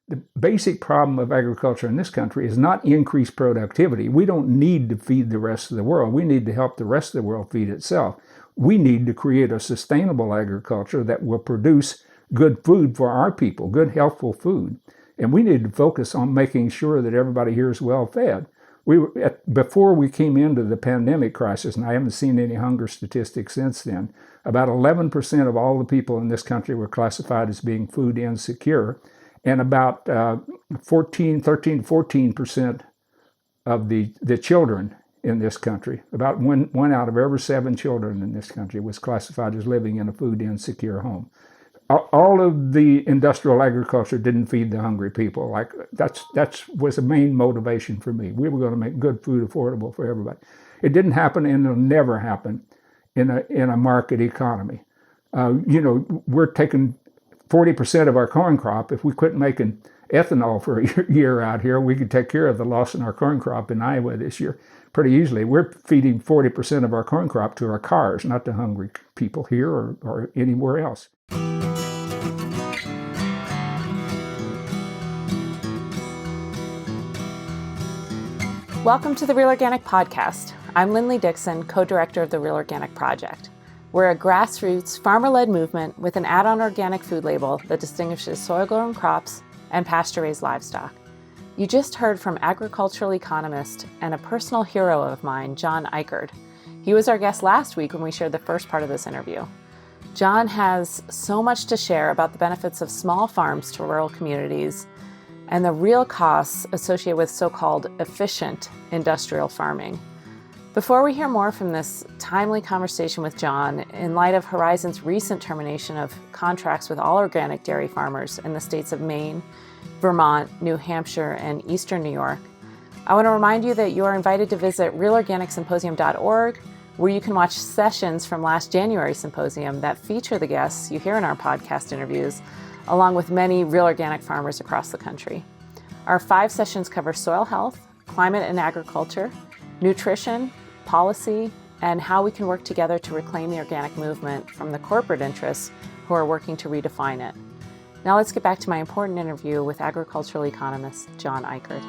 the basic problem of agriculture in this country is not increased productivity. We don't need to feed the rest of the world. We need to help the rest of the world feed itself. We need to create a sustainable agriculture that will produce good food for our people, good, healthful food. And we need to focus on making sure that everybody here is well fed. Before we came into the pandemic crisis, and I haven't seen any hunger statistics since then, about 11% of all the people in this country were classified as being food insecure, and about 14% of the children in this country, about one out of every 7 children in this country was classified as living in a food insecure home. All of the industrial agriculture didn't feed the hungry people. Like that was the main motivation for me. We were going to make good food affordable for everybody. It didn't happen, and it'll never happen in a market economy. We're taking 40% of our corn crop. If we quit making ethanol for a year out here, we could take care of the loss in our corn crop in Iowa this year pretty easily. We're feeding 40% of our corn crop to our cars, not to hungry people here or anywhere else. Welcome to the Real Organic Podcast. I'm Linley Dixon, co-director of the Real Organic Project. We're a grassroots, farmer-led movement with an add-on organic food label that distinguishes soil-grown crops and pasture-raised livestock. You just heard from agricultural economist and a personal hero of mine, John Ikerd. He was our guest last week when we shared the first part of this interview. John has so much to share about the benefits of small farms to rural communities and the real costs associated with so-called efficient industrial farming. Before we hear more from this timely conversation with John, in light of Horizon's recent termination of contracts with all organic dairy farmers in the states of Maine, Vermont, New Hampshire, and Eastern New York, I want to remind you that you are invited to visit realorganicsymposium.org, where you can watch sessions from last January's symposium that feature the guests you hear in our podcast interviews, along with many real organic farmers across the country. Our 5 sessions cover soil health, climate and agriculture, nutrition, policy, and how we can work together to reclaim the organic movement from the corporate interests who are working to redefine it. Now let's get back to my important interview with agricultural economist John Ikerd.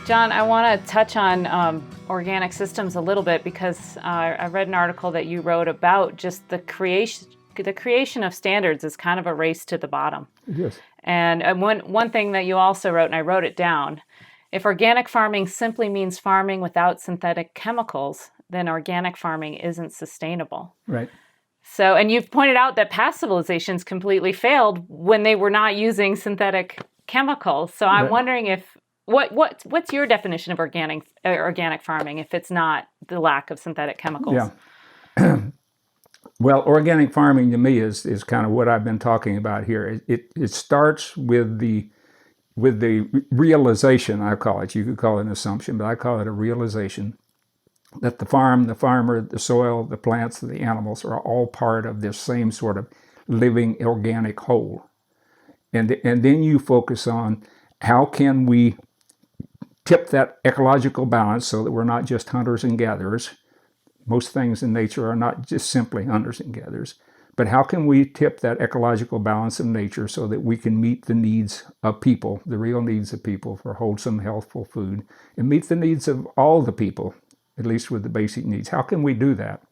John, I want to touch on organic systems a little bit because I read an article that you wrote about just the creation of standards is kind of a race to the bottom. Yes. And one thing that you also wrote, and I wrote it down, if organic farming simply means farming without synthetic chemicals, then organic farming isn't sustainable. Right. So, and you've pointed out that past civilizations completely failed when they were not using synthetic chemicals. So I'm wondering if what's your definition of organic farming if it's not the lack of synthetic chemicals? Yeah. Well, organic farming to me is kind of what I've been talking about here. It starts with the realization, I call it. You could call it an assumption, but I call it a realization that the farm, the farmer, the soil, the plants, the animals are all part of this same sort of living organic whole. And then you focus on how can we tip that ecological balance so that we're not just hunters and gatherers. Most things in nature are not just simply hunters and gatherers, but how can we tip that ecological balance of nature so that we can meet the needs of people, the real needs of people for wholesome, healthful food, and meet the needs of all the people, at least with the basic needs? How can we do that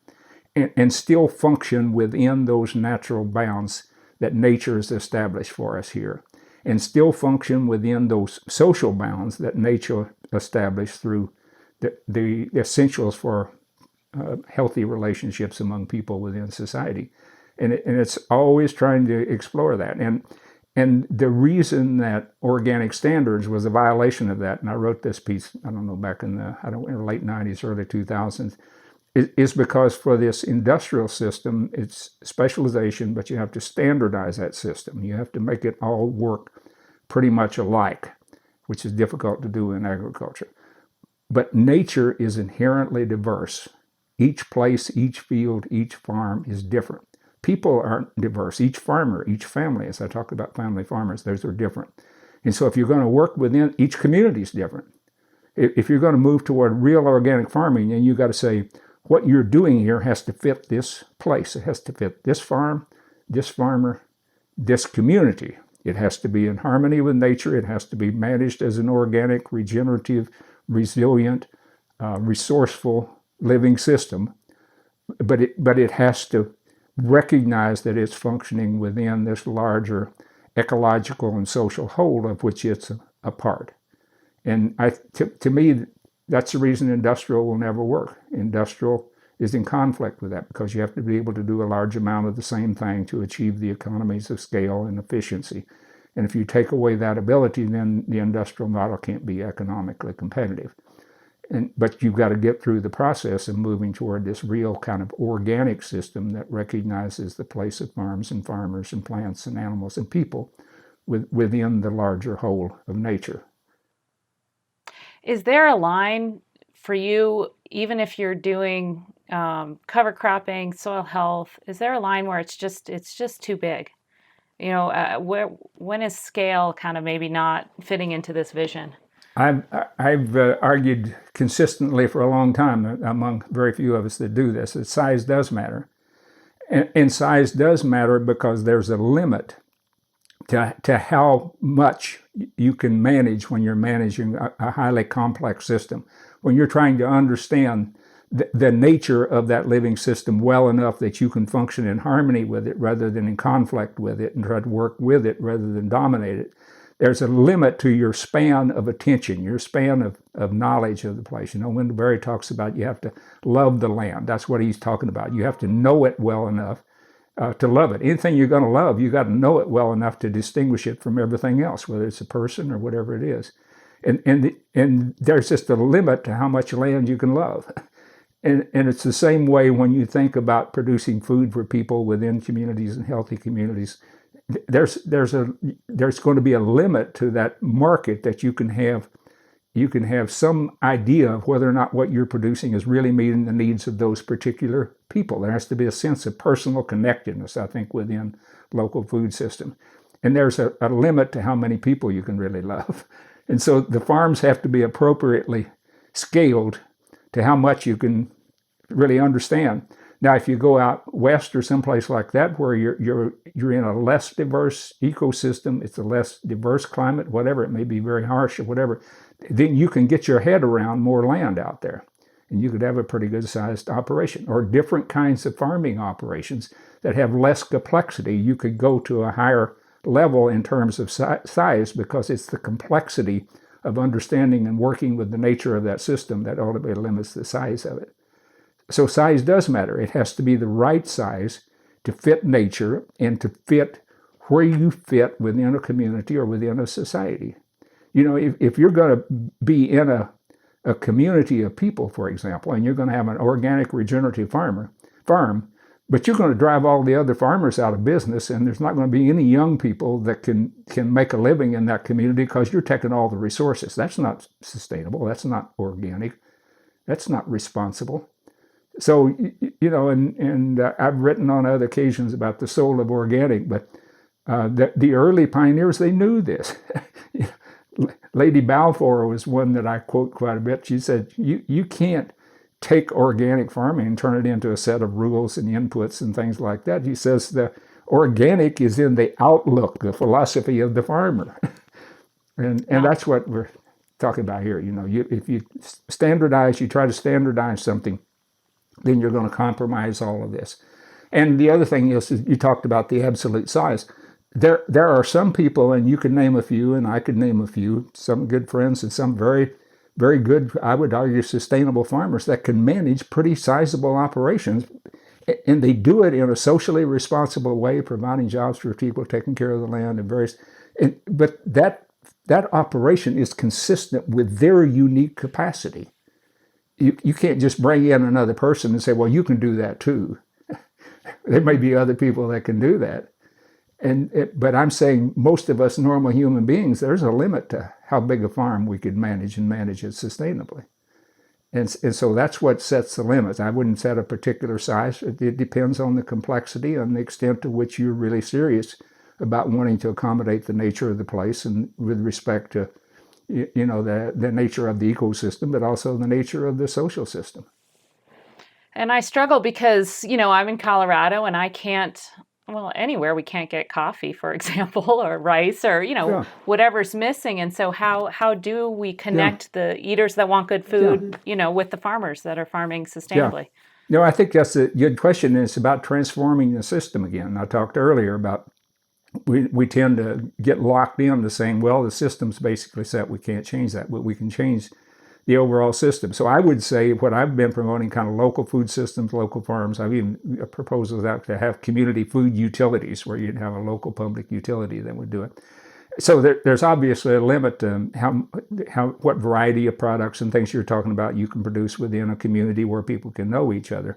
and still function within those natural bounds that nature has established for us here, and still function within those social bounds that nature established through the essentials for healthy relationships among people within society? And it's always trying to explore that. And the reason that organic standards was a violation of that, and I wrote this piece, I don't know, back in the late 90s, early 2000s, is because for this industrial system, it's specialization, but you have to standardize that system. You have to make it all work pretty much alike, which is difficult to do in agriculture. But nature is inherently diverse. Each place, each field, each farm is different. People aren't diverse. Each farmer, each family, as I talk about family farmers, those are different. And so if you're going to work within, each community is different. If you're going to move toward real organic farming, then you've got to say, what you're doing here has to fit this place. It has to fit this farm, this farmer, this community. It has to be in harmony with nature. It has to be managed as an organic, regenerative, resilient, resourceful living system. But it has to recognize that it's functioning within this larger ecological and social whole of which it's a part. And to me, that's the reason industrial will never work. Industrial is in conflict with that because you have to be able to do a large amount of the same thing to achieve the economies of scale and efficiency. And if you take away that ability, then the industrial model can't be economically competitive. But you've got to get through the process of moving toward this real kind of organic system that recognizes the place of farms and farmers and plants and animals and people within the larger whole of nature. Is there a line for you, even if you're doing cover cropping, soil health, is there a line where it's just too big? When is scale kind of maybe not fitting into this vision? I've argued consistently for a long time among very few of us that do this, that size does matter. And size does matter because there's a limit to how much you can manage when you're managing a highly complex system. When you're trying to understand the nature of that living system well enough that you can function in harmony with it rather than in conflict with it and try to work with it rather than dominate it, there's a limit to your span of attention, your span of knowledge of the place. Wendell talks about you have to love the land. That's what he's talking about. You have to know it well enough to love it. Anything you're going to love, you got to know it well enough to distinguish it from everything else, whether it's a person or whatever it is. And there's just a limit to how much land you can love. And it's the same way when you think about producing food for people within communities and healthy communities. There's going to be a limit to that market that you can have. You can have some idea of whether or not what you're producing is really meeting the needs of those particular people. There has to be a sense of personal connectedness, I think, within local food system. And there's a limit to how many people you can really love. And so the farms have to be appropriately scaled to how much you can really understand. Now, if you go out west or someplace like that where you're in a less diverse ecosystem, it's a less diverse climate, whatever, it may be very harsh or whatever, then you can get your head around more land out there. And you could have a pretty good sized operation. Or different kinds of farming operations that have less complexity. You could go to a higher level in terms of size because it's the complexity of understanding and working with the nature of that system that ultimately limits the size of it. So size does matter. It has to be the right size to fit nature and to fit where you fit within a community or within a society. If you're going to be in a community of people, for example, and you're going to have an organic regenerative farm, but you're going to drive all the other farmers out of business, and there's not going to be any young people that can make a living in that community because you're taking all the resources. That's not sustainable. That's not organic. That's not responsible. So, and I've written on other occasions about the soul of organic, but the early pioneers, they knew this. Lady Balfour was one that I quote quite a bit. She said, you can't take organic farming and turn it into a set of rules and inputs and things like that. He says the organic is in the outlook, the philosophy of the farmer. and that's what we're talking about here. If you try to standardize something, then you're going to compromise all of this. And the other thing is you talked about the absolute size. There are some people, and you could name a few, and I could name a few, some good friends and some very, very good, I would argue, sustainable farmers that can manage pretty sizable operations. And they do it in a socially responsible way, providing jobs for people, taking care of the land, but that operation is consistent with their unique capacity. You can't just bring in another person and say, well, you can do that too. There may be other people that can do that. But I'm saying most of us normal human beings, there's a limit to how big a farm we could manage and manage it sustainably. And so that's what sets the limits. I wouldn't set a particular size. It depends on the complexity and the extent to which you're really serious about wanting to accommodate the nature of the place and with respect to the nature of the ecosystem, but also the nature of the social system. And I struggle because, I'm in Colorado and I can't well, anywhere we can't get coffee, for example, or rice, or Yeah, whatever's missing. And so how do we yeah, connect the eaters that want good yeah, food, with the farmers that are farming yeah. sustainably? No, I think that's a good question, and it's about transforming the system again. I talked earlier about we tend to get locked into saying, well, the system's basically set, we can't change that, but we can change the overall system. So I would say what I've been promoting, kind of local food systems, local farms. I've even proposals out to have community food utilities where you'd have a local public utility that would do it. So there's obviously a limit to what variety of products and things you're talking about you can produce within a community where people can know each other.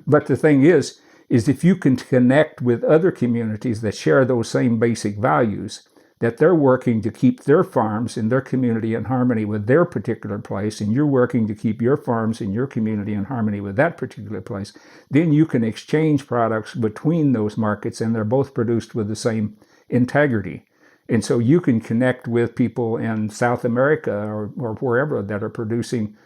But the thing is if you can connect with other communities that share those same basic values, that they're working to keep their farms in their community in harmony with their particular place, and you're working to keep your farms in your community in harmony with that particular place, then you can exchange products between those markets, and they're both produced with the same integrity. And so you can connect with people in South America or wherever that are producing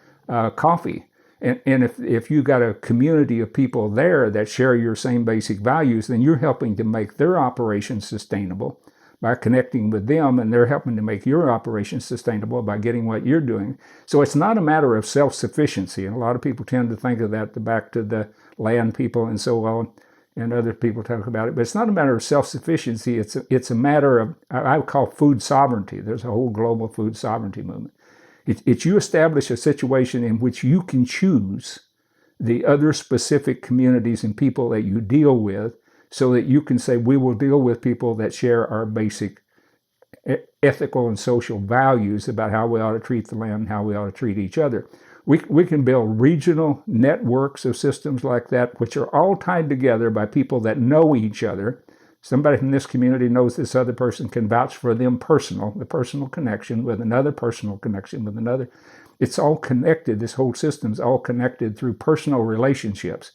coffee. And if you got a community of people there that share your same basic values, then you're helping to make their operation sustainable by connecting with them, and they're helping to make your operation sustainable by getting what you're doing. So it's not a matter of self-sufficiency, and a lot of people tend to think of that back to the land people and so on, and other people talk about it. But it's not a matter of self-sufficiency. It's a matter of, I would call food sovereignty. There's a whole global food sovereignty movement. It's you establish a situation in which you can choose the other specific communities and people that you deal with, so that you can say, we will deal with people that share our basic ethical and social values about how we ought to treat the land and how we ought to treat each other. We can build regional networks of systems like that, which are all tied together by people that know each other. Somebody from this community knows this other person, can vouch for them the personal connection with another personal connection with another. It's all connected. This whole system's all connected through personal relationships.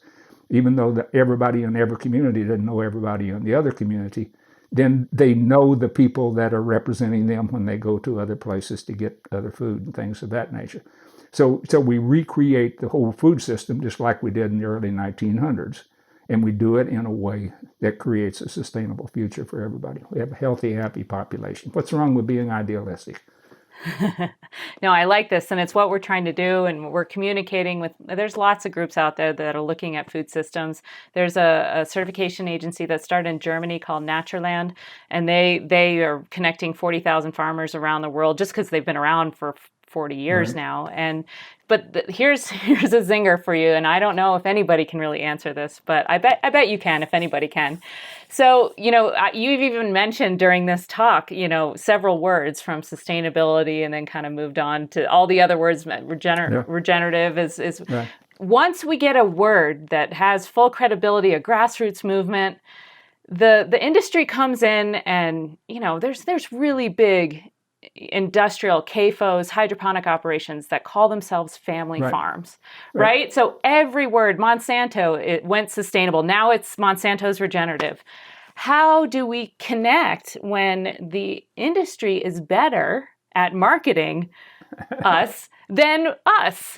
Even though everybody in every community doesn't know everybody in the other community, then they know the people that are representing them when they go to other places to get other food and things of that nature. So we recreate the whole food system just like we did in the early 1900s, and we do it in a way that creates a sustainable future for everybody. We have a healthy, happy population. What's wrong with being idealistic? No, I like this, and it's what we're trying to do, and we're communicating with, there's lots of groups out there that are looking at food systems. There's a certification agency that started in Germany called Naturland, and they are connecting 40,000 farmers around the world just because they've been around for 40 years Right. now. But here's a zinger for you, and I don't know if anybody can really answer this, but I bet you can if anybody can. So, you've even mentioned during this talk, several words from sustainability, and then kind of moved on to all the other words. Yeah. Regenerative is Right. once we get a word that has full credibility, a grassroots movement, the industry comes in, and there's really big industrial CAFOs, hydroponic operations that call themselves family Right. farms, Right. right? So every word, Monsanto, it went sustainable. Now it's Monsanto's regenerative. How do we connect when the industry is better at marketing us than us?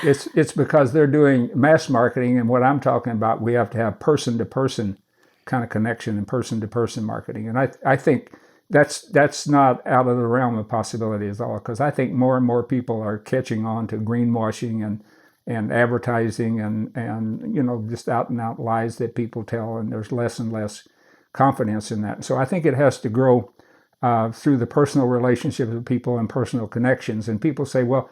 It's because they're doing mass marketing, and what I'm talking about, we have to have person-to-person kind of connection and person-to-person marketing. And I think that's not out of the realm of possibility at all, because I think more and more people are catching on to greenwashing and advertising and just out and out lies that people tell, and there's less and less confidence in that. So I think it has to grow through the personal relationships with people and personal connections. And people say, well,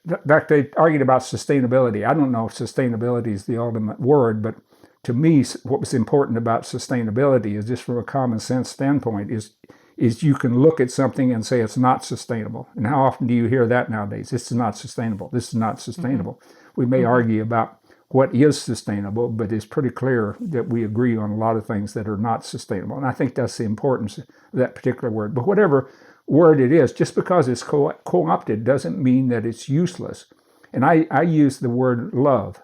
they argued about sustainability. I don't know if sustainability is the ultimate word, but to me, what was important about sustainability is, just from a common sense standpoint, is you can look at something and say it's not sustainable. And how often do you hear that nowadays? This is not sustainable. This is not sustainable. Mm-hmm. We may argue about what is sustainable, but it's pretty clear that we agree on a lot of things that are not sustainable. And I think that's the importance of that particular word. But whatever word it is, just because it's co-opted doesn't mean that it's useless. And I use the word love.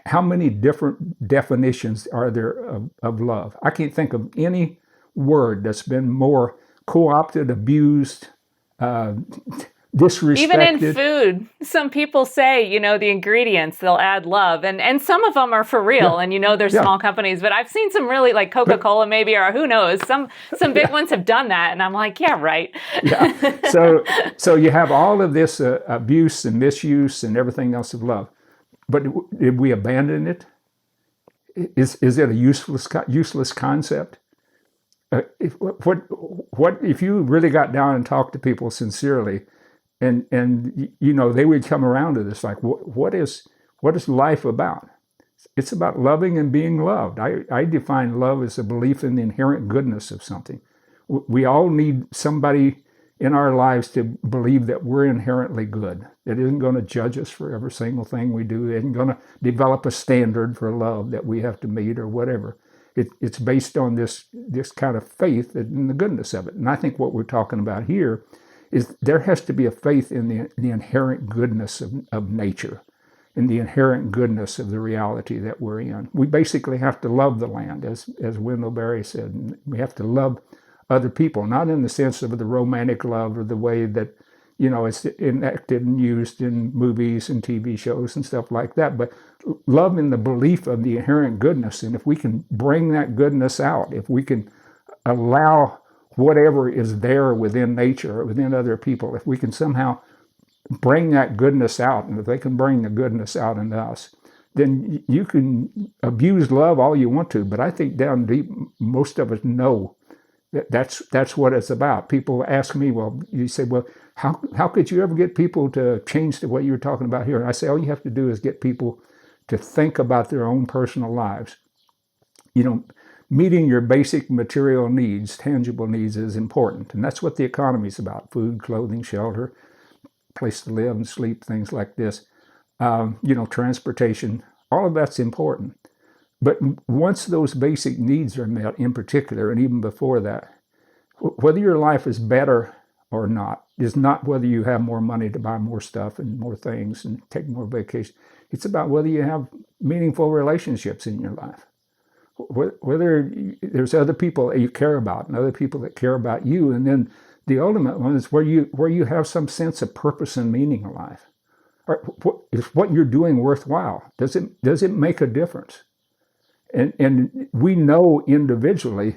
How many different definitions are there of love? I can't think of any word that's been more co-opted, abused, Even in disrespected. food, some people say, the ingredients, they'll add love. And some of them are for real. Yeah, And, there's yeah. small companies. But I've seen some really, like Coca-Cola maybe, or who knows, some big ones have done that. And I'm like, yeah, right. Yeah. So you have all of this abuse and misuse and everything else of love. But did we abandon it? Is it a useless concept? If you really got down and talked to people sincerely, and they would come around to this, like, what is life about? It's about loving and being loved. I define love as a belief in the inherent goodness of something. We all need somebody in our lives to believe that we're inherently good. It isn't going to judge us for every single thing we do. It isn't going to develop a standard for love that we have to meet or whatever. It's based on this kind of faith in the goodness of it. And I think what we're talking about here is there has to be a faith in the inherent goodness of nature, in the inherent goodness of the reality that we're in. We basically have to love the land, as Wendell Berry said. We have to love other people, not in the sense of the romantic love or the way that, it's enacted and used in movies and TV shows and stuff like that, but love in the belief of the inherent goodness. And if we can bring that goodness out, if we can allow whatever is there within nature or within other people, if we can somehow bring that goodness out, and if they can bring the goodness out in us, then you can abuse love all you want to. But I think down deep, most of us know that's what it's about. People ask me, well, you say, well, how could you ever get people to change to what you were talking about here? And I say, all you have to do is get people to think about their own personal lives. Meeting your basic material needs, tangible needs, is important. And that's what the economy is about: food, clothing, shelter, place to live and sleep, things like this. Transportation, all of that's important. But once those basic needs are met, in particular, and even before that, whether your life is better or not is not whether you have more money to buy more stuff and more things and take more vacations. It's about whether you have meaningful relationships in your life, whether there's other people that you care about and other people that care about you. And then the ultimate one is where you have some sense of purpose and meaning in life. Is what you're doing worthwhile? Does it make a difference? And we know individually,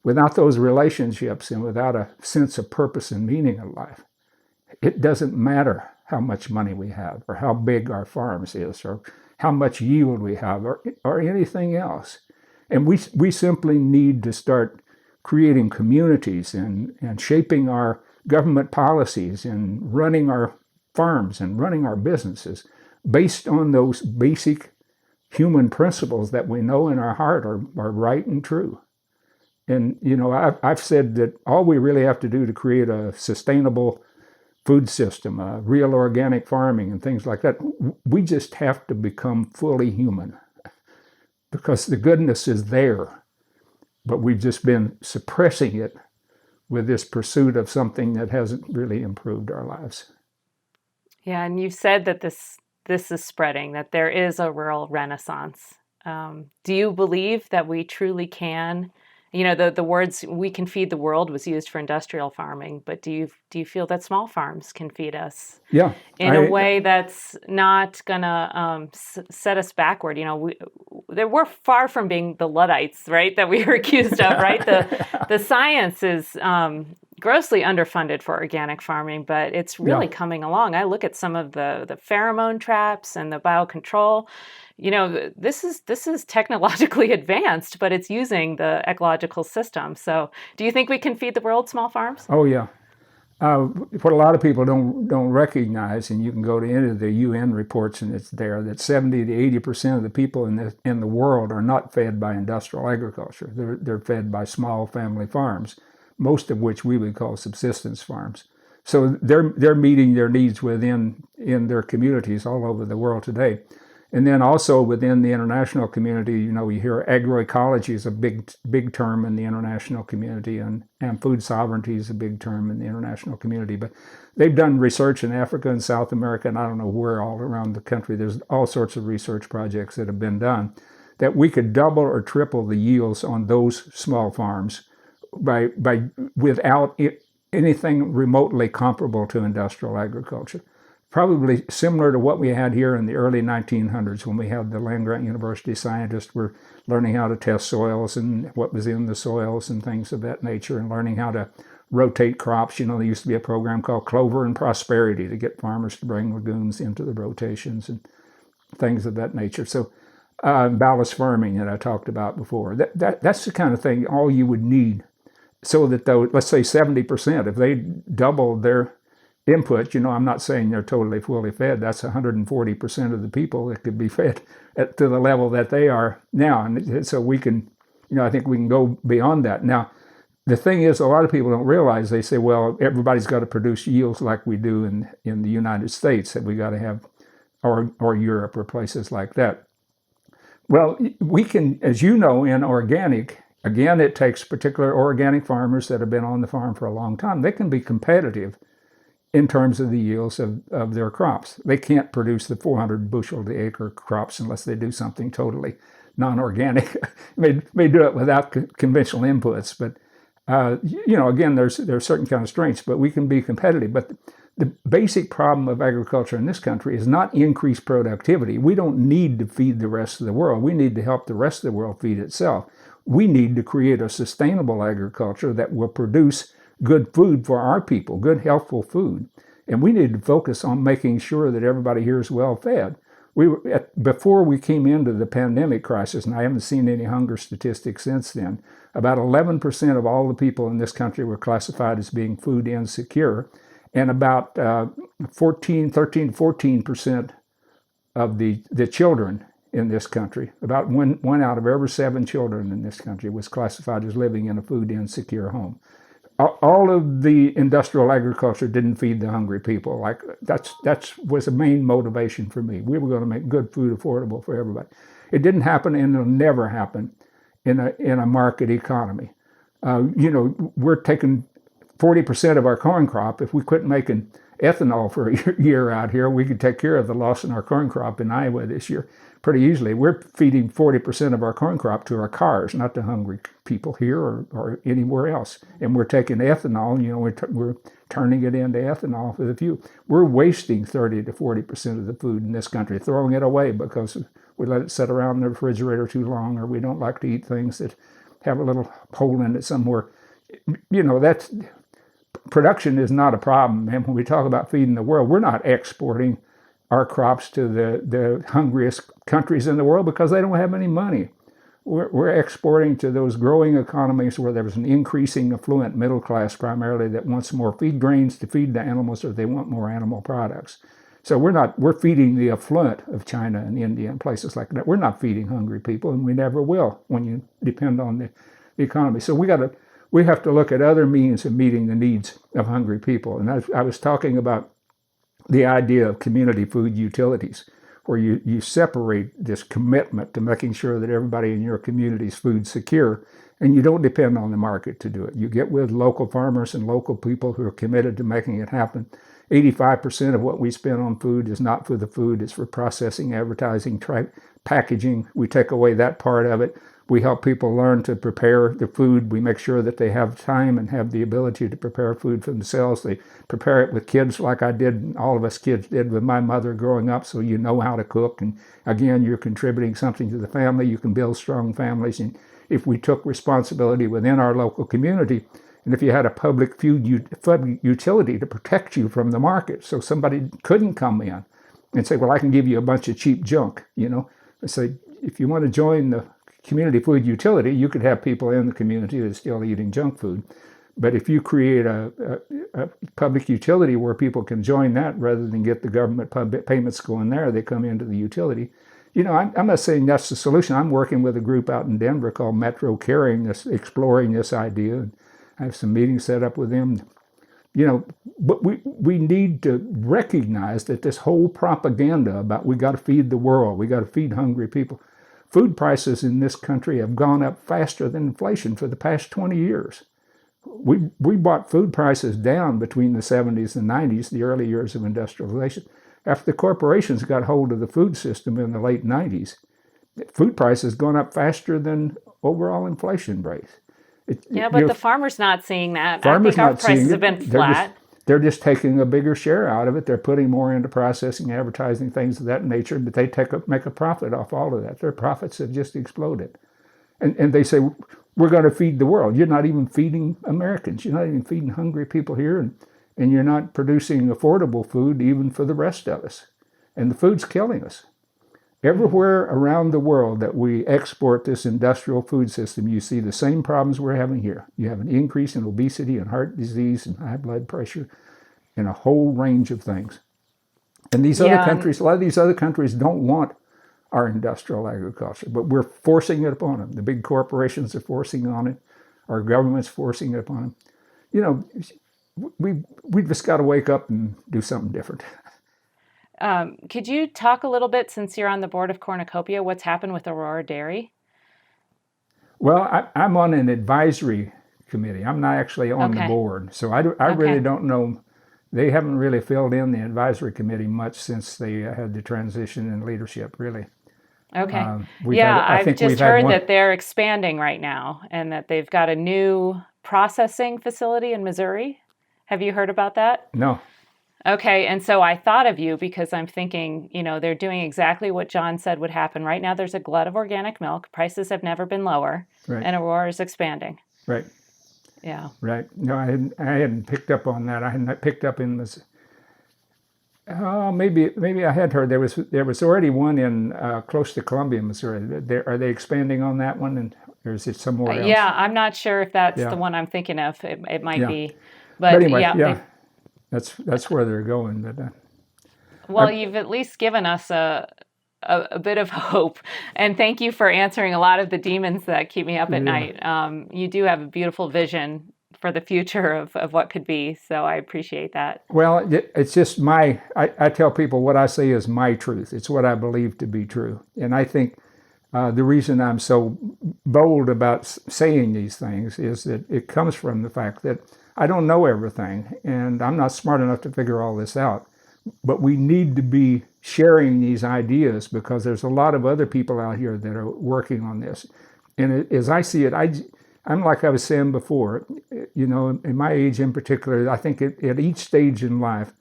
without those relationships and without a sense of purpose and meaning in life, it doesn't matter how much money we have or how big our farms is or how much yield we have or anything else. And we simply need to start creating communities and shaping our government policies and running our farms and running our businesses based on those basic human principles that we know in our heart are right and true. And, I've said that all we really have to do to create a sustainable food system, real organic farming and things like that, we just have to become fully human, because the goodness is there, but we've just been suppressing it with this pursuit of something that hasn't really improved our lives. Yeah, and you said that this is spreading, that there is a rural renaissance. Do you believe that we truly can? The words "we can feed the world" was used for industrial farming, but do you feel that small farms can feed us? Yeah, in a way that's not gonna set us backward. We're far from being the Luddites, right? That we were accused of, right? The science is grossly underfunded for organic farming, but it's really coming along. I look at some of the pheromone traps and the biocontrol. This is technologically advanced, but it's using the ecological system. So, do you think we can feed the world, small farms? Oh yeah. What a lot of people don't recognize, and you can go to any of the UN reports and it's there, that 70 to 80% of the people in the world are not fed by industrial agriculture. They're fed by small family farms, most of which we would call subsistence farms. So they're meeting their needs in their communities all over the world today. And then also within the international community, you hear agroecology is a big term in the international community, and food sovereignty is a big term in the international community. But they've done research in Africa and South America, and I don't know where all around the country. There's all sorts of research projects that have been done that we could double or triple the yields on those small farms by without anything remotely comparable to industrial agriculture. Probably similar to what we had here in the early 1900s when we had the land-grant university scientists were learning how to test soils and what was in the soils and things of that nature, and learning how to rotate crops. There used to be a program called Clover and Prosperity to get farmers to bring legumes into the rotations and things of that nature. So ballast farming that I talked about before, that's the kind of thing all you would need, so that though, let's say 70%, if they doubled their input, I'm not saying they're totally fully fed, that's 140% of the people that could be fed to the level that they are now. And so we can, I think we can go beyond that. Now, the thing is, a lot of people don't realize, they say, well, everybody's got to produce yields like we do in the United States, that we got to have, or Europe or places like that. Well, we can, as you know, in organic, again, it takes particular organic farmers that have been on the farm for a long time. They can be competitive in terms of the yields of their crops. They can't produce the 400 bushel to acre crops unless they do something totally non-organic. may do it without conventional inputs, but again, there's certain kind of strengths, but we can be competitive. But the basic problem of agriculture in this country is not increased productivity. We don't need to feed the rest of the world. We need to help the rest of the world feed itself. We need to create a sustainable agriculture that will produce good food for our people, good, healthful food. And we need to focus on making sure that everybody here is well fed. Before we came into the pandemic crisis, and I haven't seen any hunger statistics since then, about 11% of all the people in this country were classified as being food insecure, and about 13 to 14% of the children in this country, about one out of every 7 children in this country was classified as living in a food insecure home. All of the industrial agriculture didn't feed the hungry people. Like that was the main motivation for me. We were going to make good food affordable for everybody. It didn't happen, and it'll never happen in a market economy. We're taking 40% of our corn crop. If we quit making ethanol for a year out here, we could take care of the loss in our corn crop in Iowa this year pretty easily. We're feeding 40% of our corn crop to our cars, not to hungry people here or anywhere else. And we're taking ethanol, we're turning it into ethanol for the fuel. We're wasting 30 to 40% of the food in this country, throwing it away because we let it sit around in the refrigerator too long, or we don't like to eat things that have a little hole in it somewhere. That's production is not a problem. And when we talk about feeding the world, we're not exporting our crops to the hungriest countries in the world because they don't have any money. We're exporting to those growing economies where there's an increasing affluent middle class primarily that wants more feed grains to feed the animals, or they want more animal products. So we're feeding the affluent of China and India and places like that. We're not feeding hungry people, and we never will when you depend on the economy. So we have to look at other means of meeting the needs of hungry people. And I was talking about the idea of community food utilities, where you separate this commitment to making sure that everybody in your community is food secure, and you don't depend on the market to do it. You get with local farmers and local people who are committed to making it happen. 85% of what we spend on food is not for the food, it's for processing, advertising, packaging. We take away that part of it. We help people learn to prepare the food. We make sure that they have time and have the ability to prepare food for themselves. They prepare it with kids like I did, all of us kids did with my mother growing up, so you know how to cook. And again, you're contributing something to the family. You can build strong families. And if we took responsibility within our local community, and if you had a public food utility to protect you from the market, so somebody couldn't come in and say, well, I can give you a bunch of cheap junk, I say, if you want to join the community food utility, you could have people in the community that are still eating junk food. But if you create a public utility where people can join that rather than get the government payments going there, they come into the utility. I'm not saying that's the solution. I'm working with a group out in Denver called Metro Caring that's exploring this idea. And I have some meetings set up with them. But we need to recognize that this whole propaganda about we got to feed the world, we got to feed hungry people. Food prices in this country have gone up faster than inflation for the past 20 years. We brought food prices down between the 70s and 90s, the early years of industrialization. After the corporations got hold of the food system in the late 90s, food prices gone up faster than overall inflation rates. But the farmer's not seeing that. Farmers I think our not seeing prices it. have been flat. They're just taking a bigger share out of it. They're putting more into processing, advertising, things of that nature, but they make a profit off all of that. Their profits have just exploded. And they say, we're going to feed the world. You're not even feeding Americans. You're not even feeding hungry people here, and you're not producing affordable food even for the rest of us. And the food's killing us. Everywhere around the world that we export this industrial food system, you see the same problems we're having here. You have an increase in obesity and heart disease and high blood pressure and a whole range of things. And these other countries, a lot of these other countries don't want our industrial agriculture, but we're forcing it upon them. The big corporations are forcing on it. Our government's forcing it upon them. We've just got to wake up and do something different. Could you talk a little bit, since you're on the board of Cornucopia, what's happened with Aurora Dairy? Well, I'm on an advisory committee. I'm not actually on the board. So I really don't know. They haven't really filled in the advisory committee much since they had the transition in leadership, really. Okay. I've just heard that they're expanding right now and that they've got a new processing facility in Missouri. Have you heard about that? No. Okay, and so I thought of you because I'm thinking, they're doing exactly what John said would happen. Right now there's a glut of organic milk. Prices have never been lower, and Aurora is expanding. Right. Yeah. Right. No, I hadn't picked up on that. I hadn't picked up in this. Oh, maybe I had heard there was already one in close to Columbia, Missouri. Are they expanding on that one, or is it somewhere else? Yeah, I'm not sure if that's the one I'm thinking of. It might be, but anyway, that's where they're going. But you've at least given us a bit of hope, and thank you for answering a lot of the demons that keep me up at night. You do have a beautiful vision for the future of what could be, so I appreciate that. Well, it's just I tell people what I say is my truth. It's what I believe to be true, and I think the reason I'm so bold about saying these things is that it comes from the fact that I don't know everything, and I'm not smart enough to figure all this out. But we need to be sharing these ideas because there's a lot of other people out here that are working on this. And as I see it, I'm like I was saying before, in my age in particular, I think at each stage in life,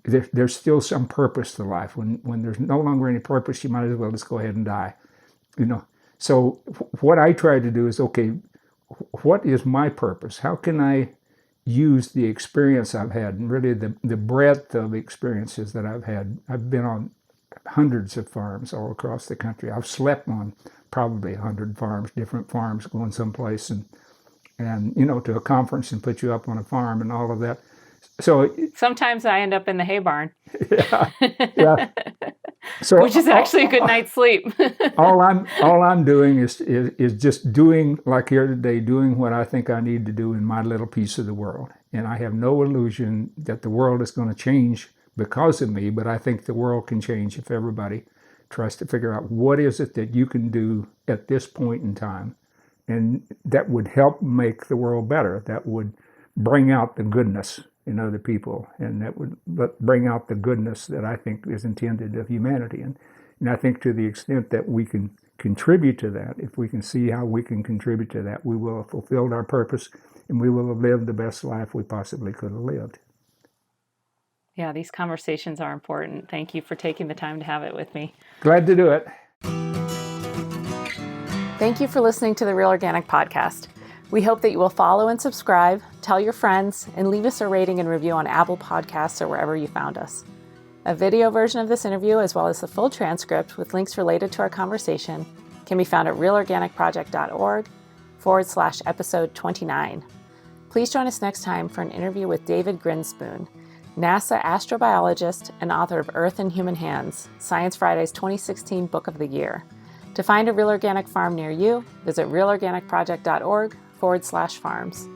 there's still some purpose to life. When there's no longer any purpose, you might as well just go ahead and die. So what I try to do is, okay, what is my purpose? How can I use the experience I've had and really the breadth of experiences that I've had? I've been on hundreds of farms all across the country. I've slept on probably 100 farms, different farms, going someplace and to a conference and put you up on a farm and all of that. So sometimes I end up in the hay barn. Yeah. So which is actually a good night's sleep. all I'm doing is just doing, like here today, doing what I think I need to do in my little piece of the world. And I have no illusion that the world is going to change because of me, but I think the world can change if everybody tries to figure out what is it that you can do at this point in time, and that would help make the world better. That would bring out the goodness in other people, and that would bring out the goodness that I think is intended of humanity. And I think to the extent that we can contribute to that, if we can see how we can contribute to that, we will have fulfilled our purpose and we will have lived the best life we possibly could have lived. Yeah, these conversations are important. Thank you for taking the time to have it with me. Glad to do it. Thank you for listening to the Real Organic Podcast. We hope that you will follow and subscribe, tell your friends, and leave us a rating and review on Apple Podcasts or wherever you found us. A video version of this interview, as well as the full transcript with links related to our conversation, can be found at realorganicproject.org/episode 29. Please join us next time for an interview with David Grinspoon, NASA astrobiologist and author of Earth in Human Hands, Science Friday's 2016 Book of the Year. To find a Real Organic farm near you, visit realorganicproject.org/farms.